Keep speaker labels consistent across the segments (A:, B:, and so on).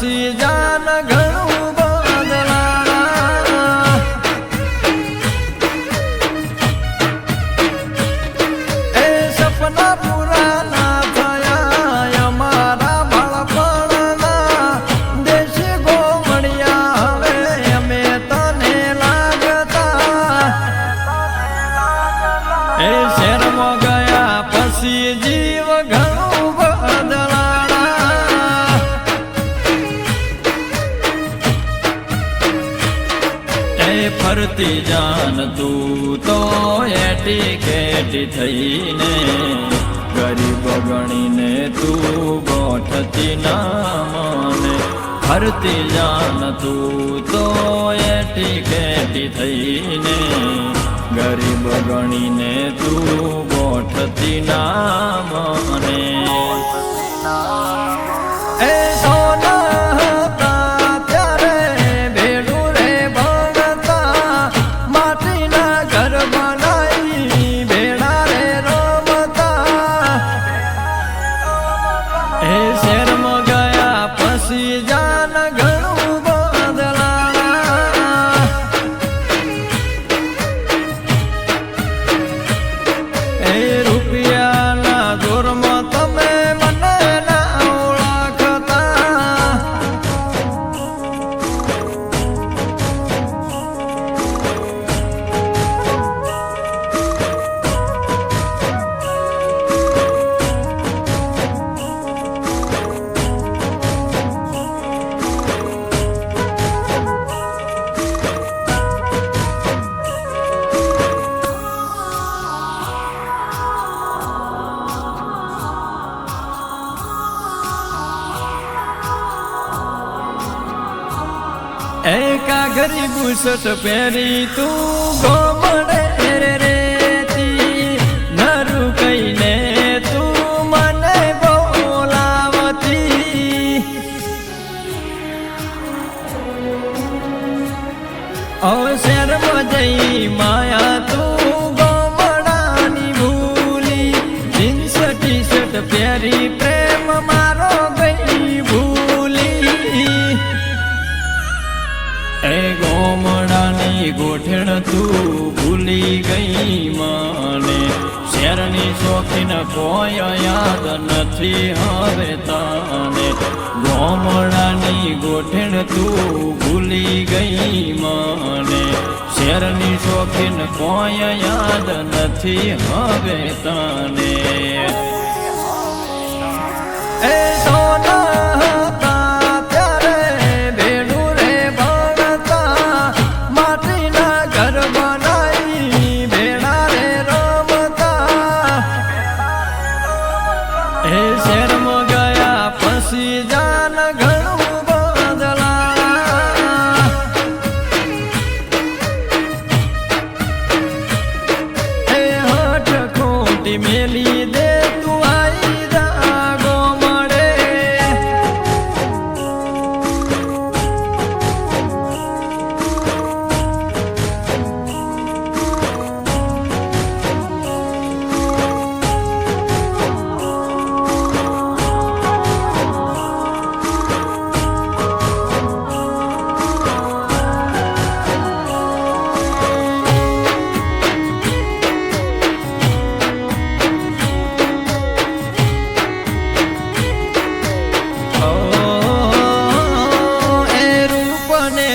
A: પછી જાન ઘણું બદલાણા એ સપના પૂરા ના થયા અમારા બાળપણના દેશી ગોમડિયા હવે અમે તને લાગતા એ શહેરમાં ગયા પછી જીવ ઘણું બદલાણા એ ફરતી જાન તું તો એટી કેટી થઈને ગરીબ ગણીને તું ગોઠતી ના મને ફરતી જાન તું તો એટી કેટી થઈને ગરીબ ગણીને તું ગોઠતી ના મને એ સોના હતા ત્યારે ભેડું રે ભણતા માટીના ઘર બનાવી ભેડા રે રમતા એ શહેરમાં ગયા પછી જાન ઘણું બદલાણા એ રૂપિયાના જોરમાં તમે મને ના ઓળખતા એ કાઘરી બુસટ પહેરી તું ગોમડે રે રેતી નરું કહીને તું મને બોલાવતી શહેરમાં જઈ માયા તું ગોમડાની ભૂલી જીન્સ ટી શર્ટ પહેરી પ્રેમ મારો ગઈ ભૂલી એ ગોમડાની ગોઠણ તું ભૂલી ગઈ મને શહેરની શોખીન કોઈ યાદ નથી હવે તને ગોમડાની ગોઠણ તું ભૂલી ગઈ મને શહેરની શોખીન કોઈ યાદ નથી હવે તને એ સોના હતા ત્યારે ભેડું રે ભણતા માટીના ઘર બનાવી ભેડા રે રમતા એ શહેરમાં ગયા પછી જાન ઘણું બદલાણા એ હઠ ખોટી મેલી દે તું આઈ જા ગોમડે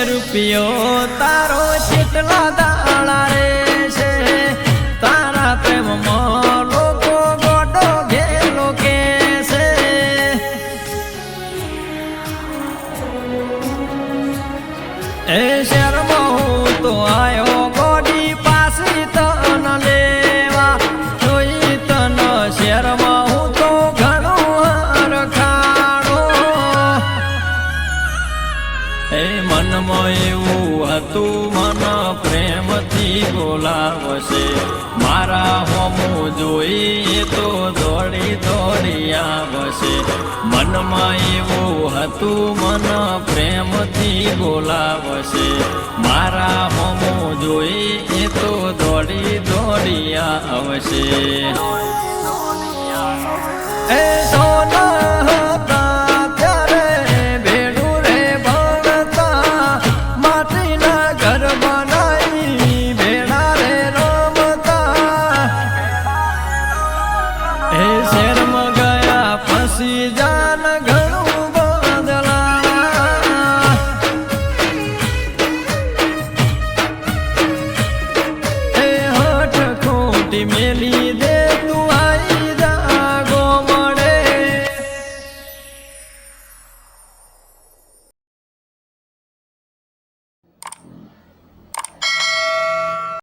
A: રૂપિયો તારો કેટલા દાડા રે છે તારા પ્રેમમાં લોકો ગોડો ઘેલો કે છે એ શહેરમાં હું તો આયો ગોડી પાસી તન લેવા જોઈ તન શહેરમાં હું તો ઘણું હરખાણો એ મનમાં એવું હતું મન પ્રેમથી બોલાવશે મારા હોમું જોઈ તો દોડી દોડી આવશે મનમાં એવું હતું મન પ્રેમથી બોલાવશે મારા હોમું જોઈ તો દોડી દોડી આવશે એ સોના